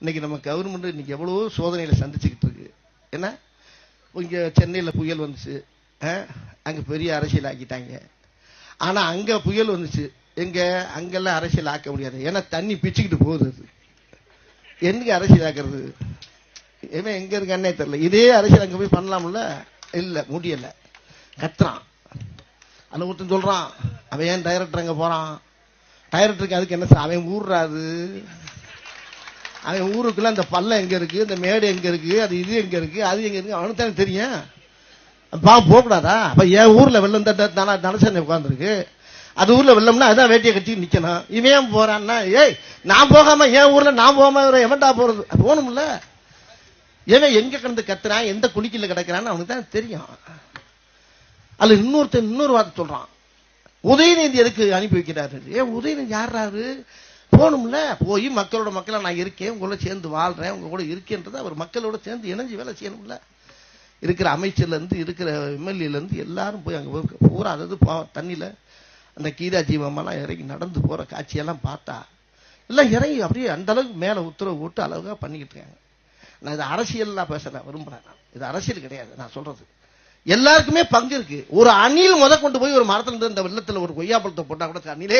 இன்னைக்கு நம்ம கவர்மெண்ட் இன்னைக்கு எவ்வளவோ சோதனையில சந்திச்சுக்கிட்டு இருக்கு. ஏன்னா இங்க சென்னையில புயல் வந்துச்சு, அங்க பெரிய அரசியல் ஆக்கிட்டாங்க. ஆனா அங்க புயல் வந்துச்சு, எங்க அங்கெல்லாம் அரசியல் ஆக்க முடியாது. ஏன்னா தண்ணி பிச்சுக்கிட்டு போகுது. எங்க அரசியல் ஆக்குறது? இவன் எங்க இருக்கானே தெரியல. இதே அரசியல் அங்க போய் பண்ணலாம்ல? இல்ல, முடியல. கத்துறான். அந்த ஒருத்தன் சொல்றான், அவன் ஏன் டைரக்டர் அங்க போறான்? டைரக்டருக்கு அதுக்கு என்ன? அவன் ஊர்றாது. அவன் ஊருக்குள்ள அந்த பள்ளம் எங்க இருக்கு, இந்த மேடு எங்க இருக்கு, அது இது எங்க இருக்கு, அது எங்க இருக்கு, அவனுக்கு தானே தெரியும். போக கூடாதா? அப்ப என் ஊர்ல வெள்ளம் தனசனை உட்கார்ந்துருக்கு, அது ஊர்ல வெள்ளம்னா அதான் வேட்டியை கட்டி நிக்கணும். இவன் போறான்னா, ஏய் நான் போகாம என் ஊர்ல நான் போகாம எவன்டா போறது? போகணும்ல. ஏன் எங்க கிடந்து கத்துறான், எந்த குளிக்கல கிடக்கிறான்னு அவனுக்கு தான் தெரியும். அதுல இன்னொரு வார்த்தை சொல்றான், உதயநிதி எதுக்கு அனுப்பி வைக்கிறாரு? ஏன் உதயநிதி யாராரு? போகணும்ல. போய் மக்களா நான் இருக்கேன், உங்களோட சேர்ந்து வாழ்றேன், உங்க கூட இருக்கேன்றது அவர் மக்களோட சேர்ந்து இணைஞ்சு வேலை செய்யணும்ல. இருக்கிற அமைச்சர்ல இருந்து இருக்கிற எம்எல்ஏல இருந்து எல்லாரும் போய் அங்க பூரா, அதாவது தண்ணியில அந்த கீதா ஜீவமெல்லாம் இறங்கி நடந்து போற காட்சியெல்லாம் பார்த்தா எல்லாம் இறங்கி அப்படியே அந்த அளவுக்கு மேல உத்தரவு போட்டு அழகா பண்ணிக்கிட்டு இருக்காங்க. நான் இது அரசியல்லாம் பேசல விரும்புறேன். இது அரசியல் கிடையாது. நான் சொல்றது எல்லாருக்குமே பங்கு இருக்கு. ஒரு அணில் கொண்டு போய் ஒரு மரத்துல இருந்து இந்த வெள்ளத்துல ஒரு கொய்யாப்பழத்தை போட்டா கூட, அணிலே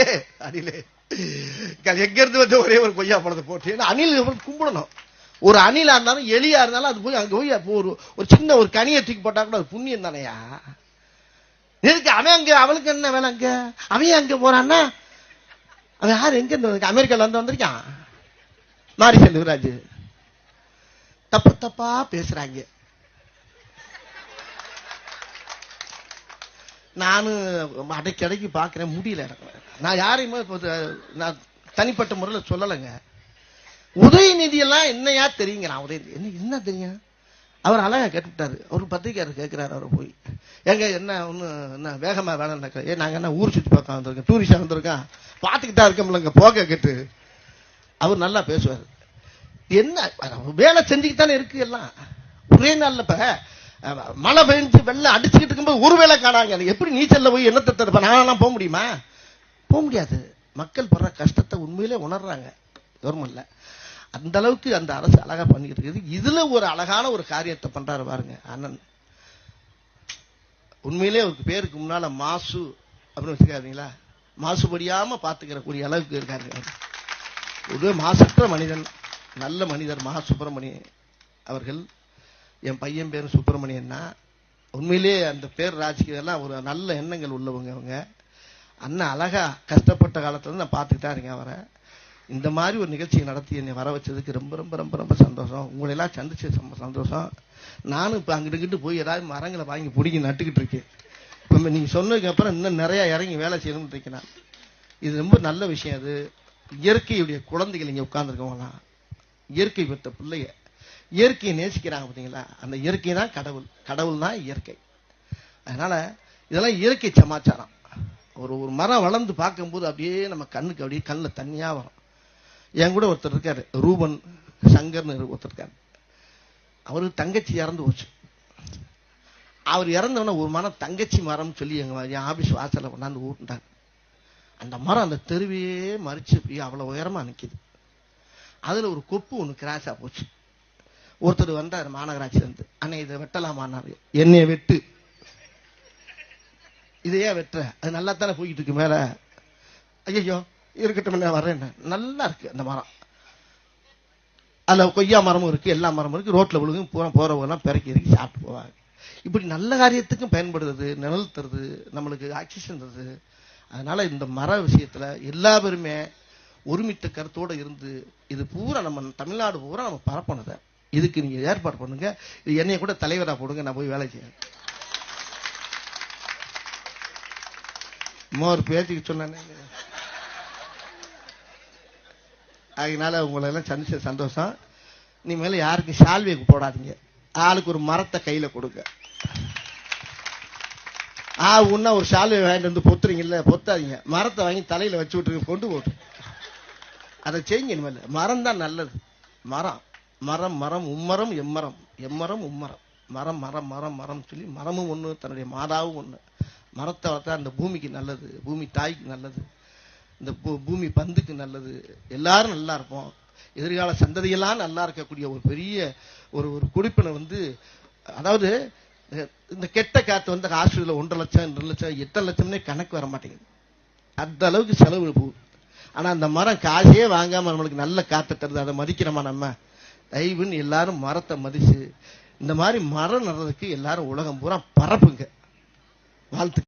எங்க இருந்து வந்து ஒரே ஒரு கொய்யாப்பழத்தை போட்டு அணில் கும்பிடணும். ஒரு அணிலா இருந்தாலும் எலியா இருந்தாலும் அது போய் அங்க போய் ஒரு சின்ன ஒரு கனியை தூக்கி போட்டா கூட அது புண்ணியம் தானையா? எதுக்கு அவன் அங்க? அவளுக்கு என்ன வேலை அங்க? அவன் அங்க போறான்னா அவன் யாரு? எங்க இருந்து அமெரிக்கால இருந்து வந்திருக்கான்? மாரி செல்வராஜ். தப்பு தப்பா பேசுறாங்க. நானும் அடைக்கடைக்கு பாக்குறேன், முடியல. நான் யாரையுமே நான் தனிப்பட்ட முறையில் சொல்லலைங்க. உதயநிதி எல்லாம் என்னையா தெரியுங்கிறான். உதயநிதி என்ன தெரியும்? அவர் அழகா கேட்டுட்டாரு. ஒரு பத்திரிக்கையாளர் கேட்கிறாரு, அவர் போய் எங்க என்ன ஒண்ணு என்ன வேகமா வேலை நடக்க? நாங்க என்ன ஊர் சுற்றி பார்க்க வந்திருக்கோம், டூரிஸ்டா வந்திருக்கோம், பாத்துக்கிட்டா இருக்கோம்லங்க போக கேட்டு. அவர் நல்லா பேசுவார். என்ன வேலை செஞ்சுக்கிட்டானே இருக்கு எல்லாம். ஒரே நாள்ல இப்ப மழை பெஞ்சு வெள்ளம் அடிச்சுக்கிட்டு இருக்கும்போது ஒரு வேலை காணாங்க. எப்படி நீச்சல்ல போய் என்னத்தை தடுப்ப? நானெல்லாம் போக முடியுமா? போக முடியாது. மக்கள் படுற கஷ்டத்தை உண்மையிலே உணர்றாங்க கவர்மெண்ட்ல. அந்த அளவுக்கு அந்த அரசு அழகா பண்ணிட்டு இருக்குது. இதுல ஒரு அழகான ஒரு காரியத்தை பண்றாரு பாருங்க அண்ணன். உண்மையிலே அவருக்கு பேருக்கு முன்னால மாசு அப்படின்னு வச்சுக்காதீங்களா? மாசுபடியாம பாத்துக்கிற கூடிய அளவுக்கு இருக்காரு. ஒரு மாசற்ற மனிதன், நல்ல மனிதர் மா சுப்பிரமணியன் அவர்கள். என் பையன் பேரு சுப்பிரமணியன்னா. உண்மையிலே அந்த பேர் ராஜ்கீயெல்லாம் ஒரு நல்ல எண்ணங்கள் உள்ளவங்க அவங்க. அண்ணன் அழகா கஷ்டப்பட்ட காலத்துல நான் பார்த்துக்கிட்டா இருக்கேன் அவரை. இந்த மாதிரி ஒரு நிகழ்ச்சியை நடத்தி என்னை வர வச்சதுக்கு ரொம்ப ரொம்ப ரொம்ப ரொம்ப சந்தோஷம். உங்களை எல்லாம் சந்திச்சு சந்தோஷம். நானும் இப்ப அங்கிட்டு போய் ஏதாவது மரங்களை வாங்கி பிடிங்கி நட்டுக்கிட்டு இருக்கேன். இப்ப நீங்க சொன்னதுக்கு அப்புறம் இன்னும் நிறைய இறங்கி வேலை செய்யணும்னு இருக்கேன். இது ரொம்ப நல்ல விஷயம். அது இயற்கையுடைய குழந்தைகள் இங்க உட்கார்ந்துருக்கவங்களாம் இயற்கை பெற்ற பிள்ளைய இயற்கையை நேசிக்கிறாங்க பார்த்தீங்களா? அந்த இயற்கை தான் கடவுள், கடவுள் தான் இயற்கை. அதனால இதெல்லாம் இயற்கை சமாச்சாரம். ஒரு மரம் வளர்ந்து பார்க்கும்போது அப்படியே நம்ம கண்ணுக்கு அப்படியே கண்ணில் தண்ணியா வரும். என் கூட ஒருத்தர் இருக்காரு, ரூபன் சங்கர்னு ஒருத்தர் இருக்காரு. அவருக்கு தங்கச்சி இறந்து போச்சு. அவர் இறந்தவன ஒரு மரம் தங்கச்சி மரம் சொல்லி என் ஆபீஸ் வாசல கொண்டாந்து ஊட்டுட்டாங்க. அந்த மரம் அந்த தெருவையே மறிச்சு அவ்வளவு உயரமா நிக்குது. அதுல ஒரு கொப்பு ஒண்ணு கிராஸா போச்சு. ஒருத்தர் வந்தார் மாநகராட்சி இருந்து, அண்ணே இதை வெட்டலாமான்னாரு. என்னைய வெட்டு, இதையே வெட்டுற, அது நல்லா தானே போய்கிட்டு இருக்கு மேல. ஐயோ இருக்கட்டும் நான் வர்றேன். நல்லா இருக்கு அந்த மரம். அதுல கொய்யா மரமும் இருக்கு, எல்லா மரமும் இருக்கு. ரோட்ல விழுகும் போறவங்க எல்லாம் பிறக்கி இறக்கி சாப்பிட்டு போவாங்க. இப்படி நல்ல காரியத்துக்கும் பயன்படுறது, நிழல் தருது, நம்மளுக்கு ஆக்சிஜன் தருது. அதனால இந்த மர விஷயத்துல எல்லா பேருமே ஒருமித்த கருத்தோட இருந்து இது பூரா நம்ம தமிழ்நாடு பூரா நம்ம பரப்பணுத. இதுக்கு நீங்க ஏற்பாடு பண்ணுங்க. இது என்னைய கூட தலைவரா போடுங்க, நான் போய் வேலை செய்ய. ஒரு பேச்சுக்கு சொன்ன. அதனால உங்களை எல்லாம் சந்திச்ச சந்தோஷம். நீ மேல யாருக்கு சால்வைக்கு போடாதீங்க, ஆளுக்கு ஒரு மரத்தை கையில கொடுங்க. உன்ன ஒரு சால்வை வாங்கிட்டு வந்து பொத்துறீங்கல்ல, பொத்தாதீங்க. மரத்தை வாங்கி தலையில வச்சு விட்டுருங்க, கொண்டு போட்டு அதை செய்யுங்க. இனிமேல் மரம் தான் நல்லது. மரம் மரம் மரம் உம்மரம் எம்மரம் எம்மரம் உம்மரம் மரம் மரம் மரம் மரம் சொல்லி மரமும் ஒண்ணு, தன்னுடைய மாதாவும் ஒண்ணு. மரத்தை வளர்த்தா அந்த பூமிக்கு நல்லது, பூமி தாய்க்கு நல்லது, இந்த பூமி பந்துக்கு நல்லது. எல்லாரும் நல்லா இருப்போம். எதிர்கால சந்ததியெல்லாம் நல்லா இருக்கக்கூடிய ஒரு பெரிய ஒரு குடிப்பினை வந்து, அதாவது இந்த கெட்ட காத்து வந்து ஆஸ்பத்திரியில 1.5 லட்சம் 2 லட்சம் 8 லட்சம்னே கணக்கு வர மாட்டேங்குது. அந்த அளவுக்கு செலவு போகுது. ஆனா அந்த மரம் காசே வாங்காம நம்மளுக்கு நல்ல காத்து தருது. அதை மதிக்கிறோமா நம்ம? தயவுன்னு எல்லாரும் மரத்தை மதிச்சு இந்த மாதிரி மரம் நடுறதுக்கு எல்லாரும் உலகம் பூரா பரப்புங்க. வாழ்த்து.